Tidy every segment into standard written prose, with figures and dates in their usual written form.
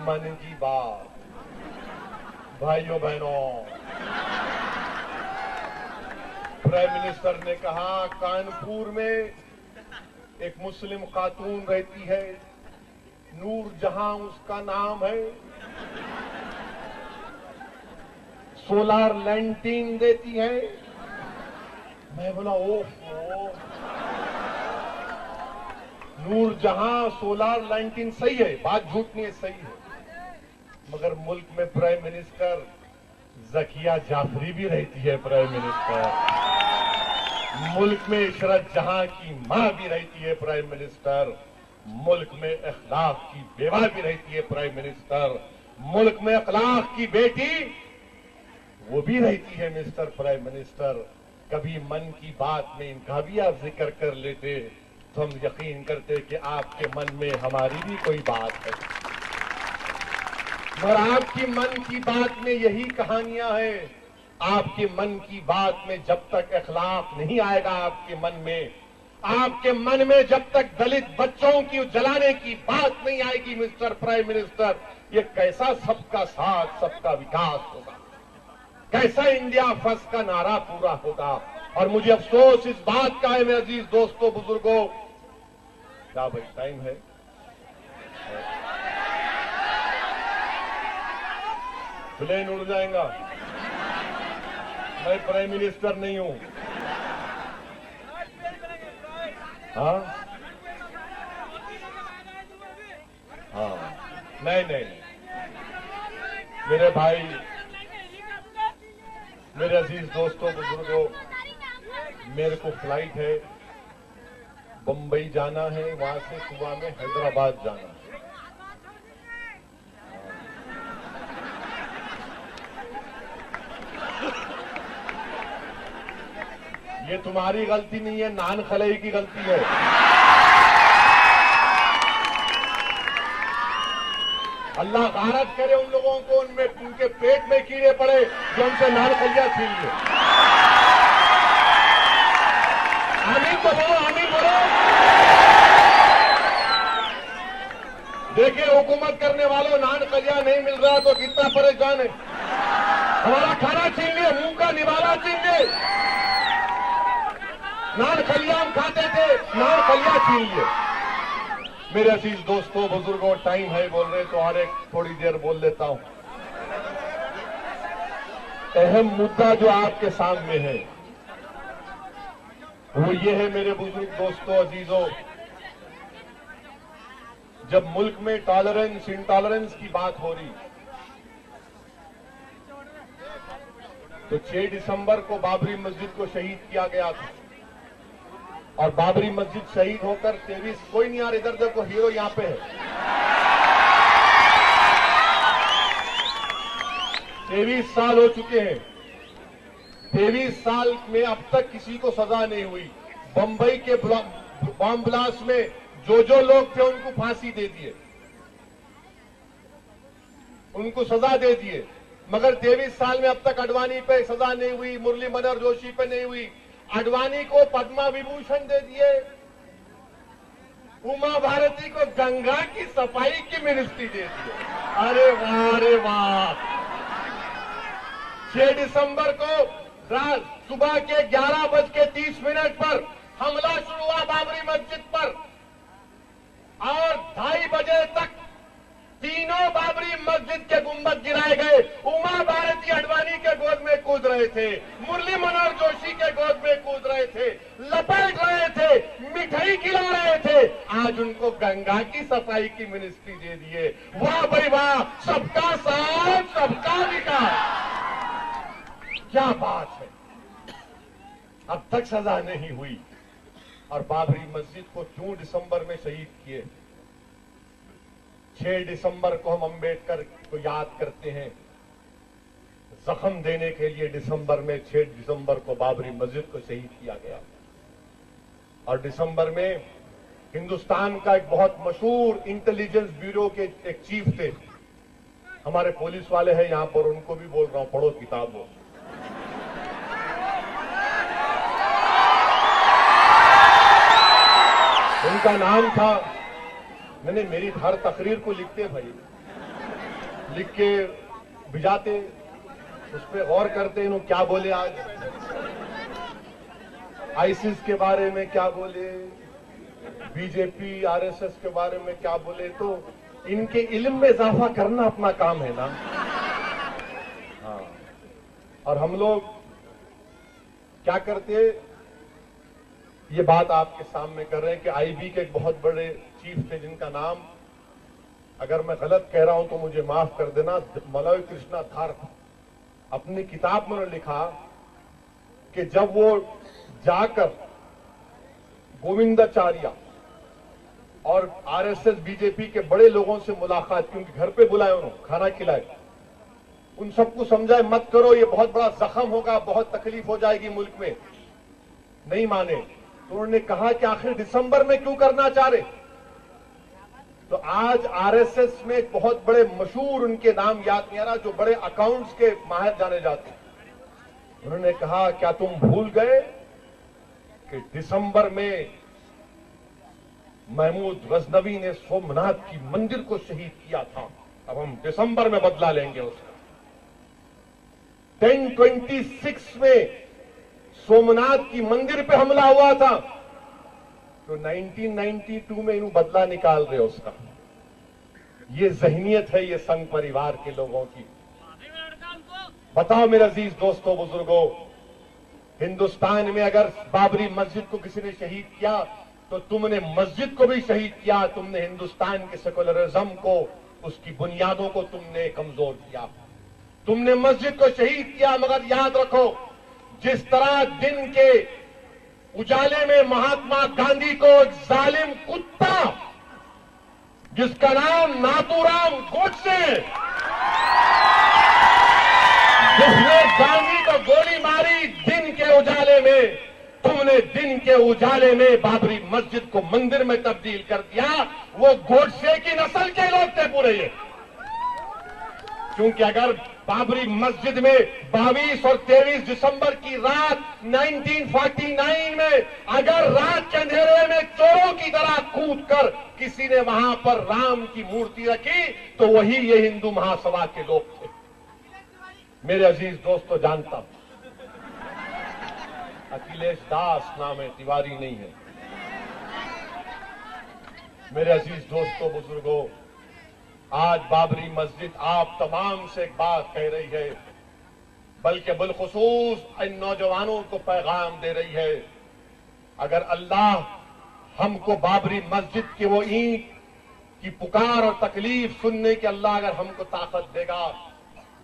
मन की बात। भाइयों बहनों, प्राइम मिनिस्टर ने कहा कानपुर में एक मुस्लिम खातून रहती है, नूर जहां उसका नाम है, सोलार लैंटीन देती है। मैं बोला ओहो, नूर जहां सोलार लैंटीन सही है, बात झूठ नहीं है, सही है, मगर मुल्क में प्राइम मिनिस्टर जकिया जाफरी भी रहती है। प्राइम मिनिस्टर मुल्क में इशरत जहां की मां भी रहती है। प्राइम मिनिस्टर मुल्क में अखलाक की बेवा भी रहती है। प्राइम मिनिस्टर मुल्क में अखलाक की बेटी वो भी रहती है। मिस्टर प्राइम मिनिस्टर, कभी मन की बात में इनका भी आप जिक्र कर लेते तो हम यकीन करते कि आपके मन में हमारी भी कोई बात है। और आपकी मन की बात में यही कहानियां हैं। आपके मन की बात में जब तक अखलाक नहीं आएगा, आपके मन में जब तक दलित बच्चों की जलाने की बात नहीं आएगी, मिस्टर प्राइम मिनिस्टर, ये कैसा सबका साथ सबका विकास होगा, कैसा इंडिया फर्स्ट का नारा पूरा होगा। और मुझे अफसोस इस बात का है, मेरे अजीज दोस्तों बुजुर्गों, क्या भाई टाइम है, प्लेन उड़ जाएगा, मैं प्राइम मिनिस्टर नहीं हूं। हाँ हाँ, नहीं, मेरे भाई, मेरे अजीज दोस्तों बुजुर्गों, मेरे को फ्लाइट है, बंबई जाना है, वहां से सुबह में हैदराबाद जाना है। ये तुम्हारी गलती नहीं है, नान खलई की गलती है। अल्लाह गारत करे उन लोगों को, उनमें उनके पेट में कीड़े पड़े जो उनसे नान खलिया छीन लिए। आमीन तो बोलो, आमीन बोलो। देखिए हुकूमत करने वालों, नान खलिया नहीं मिल रहा तो कितना परेशान है। हमारा खाना छीन लिए, मुंह का निवाला छीन लिए। नान खलिया हम खाते थे, नान खलिया छीन लिए। मेरे अजीज दोस्तों बुजुर्गों, टाइम है बोल रहे तो और एक थोड़ी देर बोल लेता हूं। अहम मुद्दा जो आपके सामने है वो ये है मेरे बुजुर्ग दोस्तों, अजीजों, जब मुल्क में टॉलरेंस इंटॉलरेंस की बात हो रही तो 6 दिसंबर को बाबरी मस्जिद को शहीद किया गया था। और बाबरी मस्जिद शहीद होकर 23, कोई नहीं यार, इधर देखो हीरो यहां पे है, 23 साल हो चुके हैं। 23 साल में अब तक किसी को सजा नहीं हुई। बंबई के बॉम्ब ब्लास्ट में जो लोग थे उनको फांसी दे दिए, उनको सजा दे दिए, मगर 23 साल में अब तक अडवाणी पे सजा नहीं हुई, मुरली मनोहर जोशी पे नहीं हुई। अडवाणी को पद्मा विभूषण दे दिए, उमा भारती को गंगा की सफाई की मिनिस्ट्री दे दी। अरे वाह, अरे वाह। 6 दिसंबर को रात सुबह के 11:30 पर हमला शुरू हुआ बाबरी मस्जिद पर और 2:30 बजे तक तीनों बाबरी मस्जिद के गुंबद गिराए गए। उमा भारती अडवाणी के गोद में कूद रहे थे, मुरली मनोहर जोशी के गोद में कूद रहे थे, लपेट रहे थे, मिठाई खिला रहे थे। आज उनको गंगा की सफाई की मिनिस्ट्री दे दिए। वाह भाई वाह, सबका साथ सबका विकास, क्या बात है। अब तक सजा नहीं हुई। और बाबरी मस्जिद को क्यों दिसंबर में शहीद किए? 6 दिसंबर को हम अंबेडकर को याद करते हैं, जख्म देने के लिए दिसंबर में 6 दिसंबर को बाबरी मस्जिद को शहीद किया गया। और दिसंबर में हिंदुस्तान का एक बहुत मशहूर इंटेलिजेंस ब्यूरो के एक चीफ थे, हमारे पुलिस वाले हैं यहां पर, उनको भी बोल रहा हूं, पढ़ो किताब हो। उनका नाम था, मैंने मेरी हर तकरीर को लिखते भाई, लिख के भिजाते, उस पर गौर करते इन्हों क्या बोले आज, आईसिस के बारे में क्या बोले, बीजेपी आरएसएस के बारे में क्या बोले। तो इनके इल्म में इजाफा करना अपना काम है ना। हाँ, और हम लोग क्या करते, ये बात आपके सामने कर रहे हैं कि आईबी के एक बहुत बड़े चीफ थे जिनका नाम, अगर मैं गलत कह रहा हूं तो मुझे माफ कर देना, मलय कृष्णा धार, अपनी किताब में उन्होंने लिखा कि जब वो जाकर गोविंदाचार्य और आरएसएस बीजेपी के बड़े लोगों से मुलाकात की, उनके घर पे बुलाए, उन्होंने खाना खिलाए, उन सबको समझाए मत करो, ये बहुत बड़ा जख्म होगा, बहुत तकलीफ हो जाएगी मुल्क में, नहीं माने। तो उन्होंने कहा कि आखिर दिसंबर में क्यों करना चाह रहे। तो आज आरएसएस में एक बहुत बड़े मशहूर, उनके नाम याद नहीं आ रहा, जो बड़े अकाउंट्स के माहिर जाने जाते हैं, उन्होंने कहा क्या तुम भूल गए कि दिसंबर में महमूद गजनवी ने सोमनाथ की मंदिर को शहीद किया था, अब हम दिसंबर में बदला लेंगे उसका। 1026 में सोमनाथ की मंदिर पे हमला हुआ था, तो 1992 में इन्हों बदला निकाल रहे उसका। ये जहनियत है ये संघ परिवार के लोगों की। बताओ मेरे अजीज दोस्तों बुजुर्गों, हिंदुस्तान में अगर बाबरी मस्जिद को किसी ने शहीद किया तो तुमने मस्जिद को भी शहीद किया, तुमने हिंदुस्तान के सेकुलरिज्म को, उसकी बुनियादों को तुमने कमजोर किया, तुमने मस्जिद को शहीद किया। मगर याद रखो, जिस तरह दिन के उजाले में महात्मा गांधी को एक जालिम कुत्ता जिसका नाम नाथूराम गोडसे, जिसने गांधी को गोली मारी दिन के उजाले में, तुमने दिन के उजाले में बाबरी मस्जिद को मंदिर में तब्दील कर दिया। वो गोडसे की नस्ल के लोग थे पूरे ये। क्योंकि अगर बाबरी मस्जिद में 22 और 23 दिसंबर की रात 1949 में अगर रात के अंधेरे में चोरों की तरह कूदकर किसी ने वहां पर राम की मूर्ति रखी तो वही ये हिंदू महासभा के लोग थे। मेरे अजीज दोस्तों, जानता हूं अखिलेश दास नाम है, तिवारी नहीं है। मेरे अजीज दोस्तों बुजुर्गों, आज बाबरी मस्जिद आप तमाम से एक बात कह रही है, बल्कि बिलखुसूस इन नौजवानों को पैगाम दे रही है। अगर अल्लाह हमको बाबरी मस्जिद के वो ईंट की पुकार और तकलीफ सुनने की अल्लाह अगर हमको ताकत देगा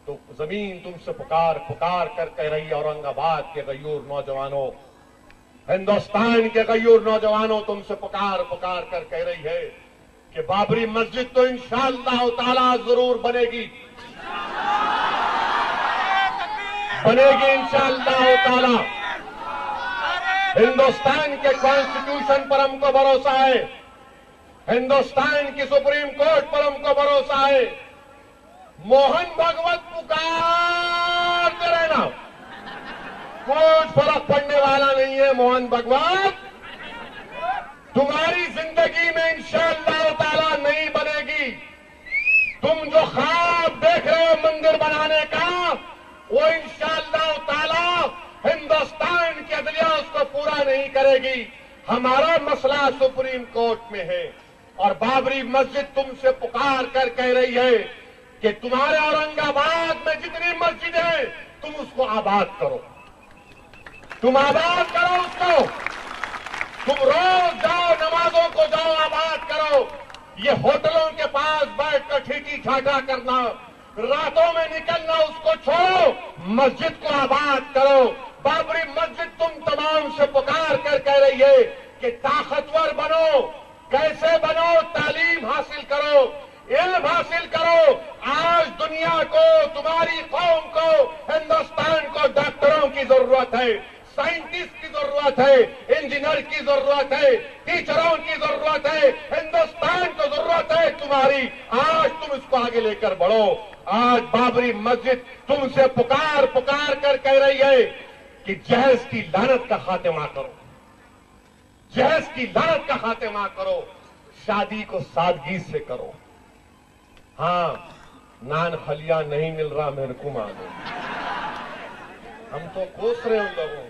तो जमीन तुमसे पुकार पुकार कर कह रही है, औरंगाबाद के गयूर नौजवानों, हिंदुस्तान के गयूर नौजवानों, तुमसे पुकार पुकार कर कह रही है कि बाबरी मस्जिद तो इंशाअल्लाह ताला जरूर बनेगी, बनेगी इंशाअल्लाह ताला। हिंदुस्तान के कॉन्स्टिट्यूशन पर हमको भरोसा है, हिंदुस्तान की सुप्रीम कोर्ट पर हमको भरोसा है। मोहन भगवत पुकारते रहना, कुछ फर्क पड़ने वाला नहीं है। मोहन भगवत तुम्हारी जिंदगी में इंशाअल्लाह ताला नहीं बनेगी। तुम जो ख्वाब देख रहे हो मंदिर बनाने का, वो इंशाअल्लाह ताला हिंदुस्तान की अदलिया उसको पूरा नहीं करेगी। हमारा मसला सुप्रीम कोर्ट में है और बाबरी मस्जिद तुमसे पुकार कर कह रही है कि तुम्हारे औरंगाबाद में जितनी मस्जिद है तुम उसको आबाद करो, तुम आबाद करो उसको, तुम रोज जाओ नमाजों को जाओ आबाद करो। ये होटलों के पास बैठकर ठीठी ठाठा करना, रातों में निकलना उसको छोड़ो, मस्जिद को आबाद करो। बाबरी मस्जिद तुम तमाम से पुकार कर कह रही है कि ताकतवर बनो। कैसे बनो? तालीम हासिल करो, इल्म हासिल करो। आज दुनिया को, तुम्हारी कौम को, हिंदुस्तान को डॉक्टरों की जरूरत है, साइंटिस्ट की जरूरत है, इंजीनियर की जरूरत है, टीचरों की जरूरत है, हिंदुस्तान को जरूरत है तुम्हारी। आज तुम इसको आगे लेकर बढ़ो। आज बाबरी मस्जिद तुमसे पुकार पुकार कर कह रही है कि जहेज की लानत का खात्मा करो, जहेज की लानत का खात्मा करो, शादी को सादगी से करो। हाँ, नान खलिया नहीं मिल रहा मेरे को मालूम। हम तो कोस रहे उन लोगों,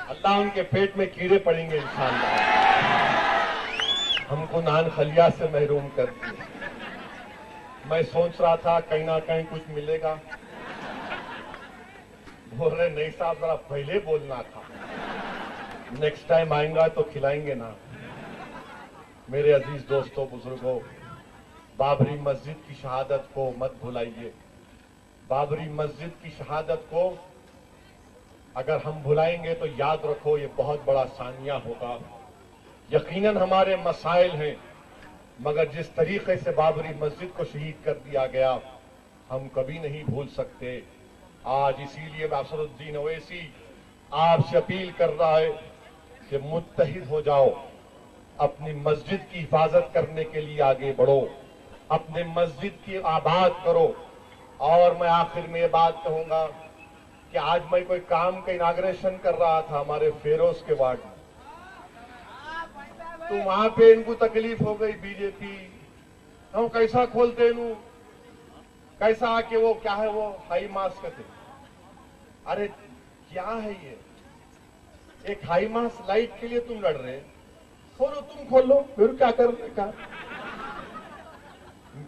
अल्लाह उनके पेट में कीड़े पड़ेंगे इंशाअल्लाह। हमको नान खलिया से महरूम कर दिया। मैं सोच रहा था कहीं ना कहीं कुछ मिलेगा। बोल रहे नहीं साहब जरा पहले बोलना था, नेक्स्ट टाइम आएंगा तो खिलाएंगे ना। मेरे अजीज दोस्तों बुजुर्गों, बाबरी मस्जिद की शहादत को मत भुलाइए। बाबरी मस्जिद की शहादत को अगर हम भुलाएंगे तो याद रखो ये बहुत बड़ा सानिया होगा। यकीनन हमारे मसाइल हैं, मगर जिस तरीके से बाबरी मस्जिद को शहीद कर दिया गया हम कभी नहीं भूल सकते। आज इसीलिए असदुद्दीन ओवैसी आपसे अपील कर रहा है कि मुत्तहिद हो जाओ, अपनी मस्जिद की हिफाजत करने के लिए आगे बढ़ो, अपने मस्जिद की आबाद करो। और मैं आखिर में ये बात कहूंगा कि आज मैं कोई काम का इनाग्रेशन कर रहा था हमारे फेरोज के वार्ड में, तो वहां पे इनको तकलीफ हो गई बीजेपी, हम कैसा खोलते इनू, कैसा आके वो क्या है वो हाई मास्क थे। अरे क्या है ये, एक हाई मास्क लाइट के लिए तुम लड़ रहे, खोलो तुम खोलो, फिर क्या करने का।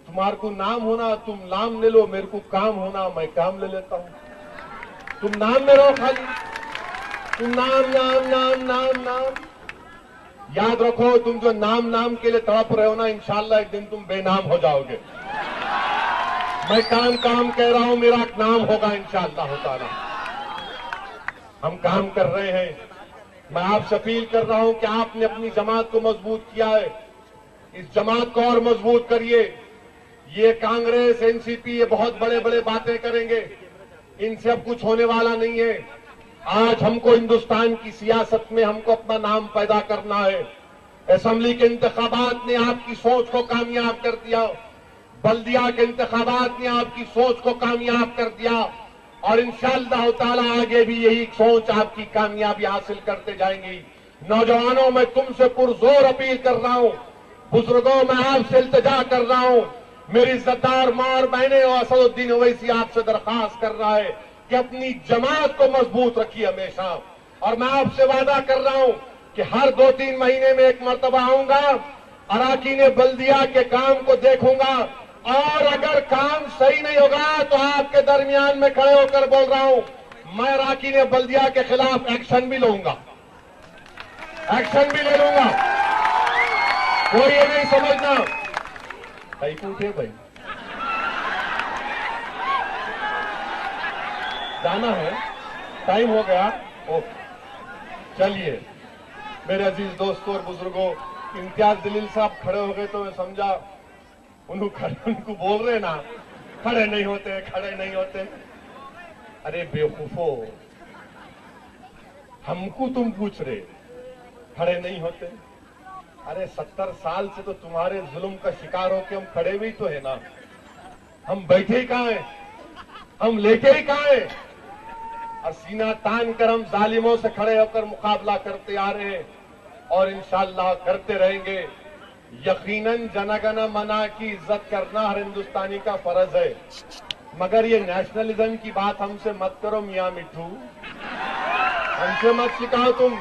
तुम्हारे को नाम होना तुम नाम ले लो, मेरे को काम होना मैं काम ले लेता हूं। तुम नाम में रहो खाली, तुम नाम नाम नाम नाम नाम। याद रखो तुम जो नाम नाम के लिए तड़प रहे हो ना, इंशाअल्लाह एक दिन तुम बेनाम हो जाओगे। मैं काम काम कह रहा हूं, मेरा नाम होगा इंशाअल्लाह ताला। हम काम कर रहे हैं। मैं आपसे अपील कर रहा हूं कि आपने अपनी जमात को मजबूत किया है, इस जमात को और मजबूत करिए। ये कांग्रेस एनसीपी ये बहुत बड़े बड़े बातें करेंगे, इनसे अब कुछ होने वाला नहीं है। आज हमको हिंदुस्तान की सियासत में हमको अपना नाम पैदा करना है। असेंबली के इंतखाबात ने आपकी सोच को कामयाब कर दिया, बल्दिया के इंतखाबात ने आपकी सोच को कामयाब कर दिया, और इंशाअल्लाह ताला आगे भी यही सोच आपकी कामयाबी हासिल करते जाएंगी। नौजवानों मैं तुमसे पुरजोर अपील कर रहा हूं, बुजुर्गों मैं आपसे इल्तिजा कर रहा हूं, मेरी इज्जतदार मां और बहनें और असदुद्दीन ओवैसी आपसे दरख्वास्त कर रहा है कि अपनी जमात को मजबूत रखिए हमेशा। और मैं आपसे वादा कर रहा हूं कि हर 2-3 महीने में एक मर्तबा आऊंगा, अराकीन बल्दिया के काम को देखूंगा, और अगर काम सही नहीं होगा तो आपके दरमियान में खड़े होकर बोल रहा हूं, मैं अराकीन बल्दिया के खिलाफ एक्शन भी लूंगा, एक्शन भी ले लूंगा। कोई ये नहीं समझना भाई पूछे भाई जाना है, टाइम हो गया। ओके चलिए मेरे अजीज दोस्तों और बुजुर्गों, इम्तियाज जलील साहब खड़े हो गए तो मैं समझा उनको बोल रहे ना खड़े नहीं होते, खड़े नहीं होते। अरे बेवकूफो, हमको तुम पूछ रहे खड़े नहीं होते। अरे 70 साल से तो तुम्हारे जुल्म का शिकार होके हम खड़े भी तो है ना, हम बैठे ही कहां हैं, हम लेके ही कहां हैं, और सीना तान कर हम जालिमों से खड़े होकर मुकाबला करते आ रहे हैं और इंशाअल्लाह करते रहेंगे। यकीनन जनगण मना की इज्जत करना हर हिंदुस्तानी का फर्ज है, मगर ये नेशनलिज्म की बात हमसे मत करो मियां मिठू, हमसे मत सिखाओ तुम।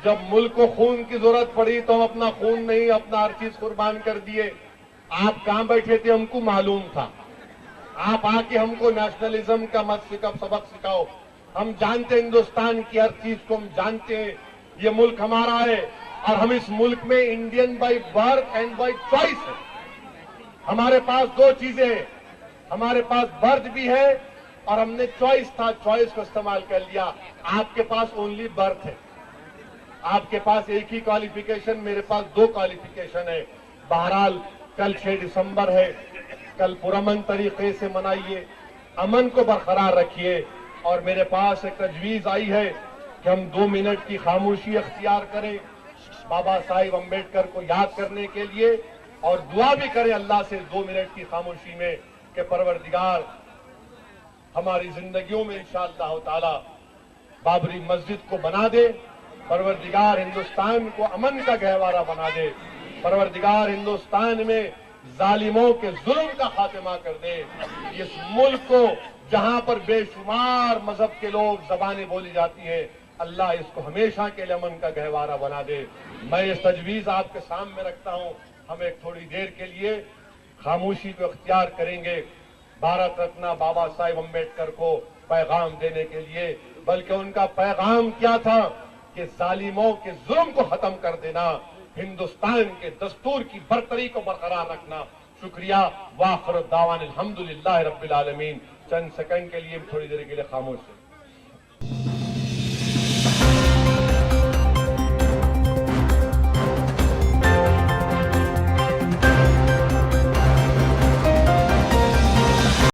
जब मुल्क को खून की जरूरत पड़ी तो हम अपना खून नहीं अपना हर चीज कुर्बान कर दिए। आप कहां बैठे थे हमको मालूम था, आप आके हमको नेशनलिज्म का मत सबक सिखाओ। हम जानते हिंदुस्तान की हर चीज को, हम जानते हैं ये मुल्क हमारा है और हम इस मुल्क में Indian by birth and by choice है। हमारे पास 2 चीजें हैं, हमारे पास बर्थ भी है और हमने चॉइस था, चॉइस को इस्तेमाल कर लिया। आपके पास ओनली बर्थ है, आपके पास एक ही क्वालिफिकेशन, मेरे पास 2 क्वालिफिकेशन है। बहरहाल कल 6 दिसंबर है, कल पुरअमन तरीके से मनाइए, अमन को बरकरार रखिए। और मेरे पास एक तजवीज आई है कि हम 2 मिनट की खामोशी अख्तियार करें बाबा साहिब अम्बेडकर को याद करने के लिए, और दुआ भी करें अल्लाह से 2 मिनट की खामोशी में कि परवरदिगार हमारी जिंदगियों में इंशाअल्लाह ताला बाबरी मस्जिद को बना दे, परवरदिगार हिंदुस्तान को अमन का गहवारा बना दे, परवरदिगार हिंदुस्तान में जालिमों के जुल्म का खात्मा कर दे। इस मुल्क को जहां पर बेशुमार मजहब के लोग जबानें बोली जाती है, अल्लाह इसको हमेशा के लिए अमन का गहवारा बना दे। मैं ये तजवीज आपके सामने रखता हूं। हम एक थोड़ी देर के लिए खामोशी को इख्तियार करेंगे भारत रत्न बाबा साहेब अम्बेडकर को पैगाम देने के लिए। बल्कि उनका पैगाम क्या था कि जालिमों के जुल्म को खत्म कर देना, हिंदुस्तान के दस्तूर की बरतरी को बरकरार रखना। शुक्रिया। वाखिर दावान अल्हम्दुलिल्लाह रब्बिल आलमीन। चंद सेकंड के लिए थोड़ी देर के लिए खामोश है।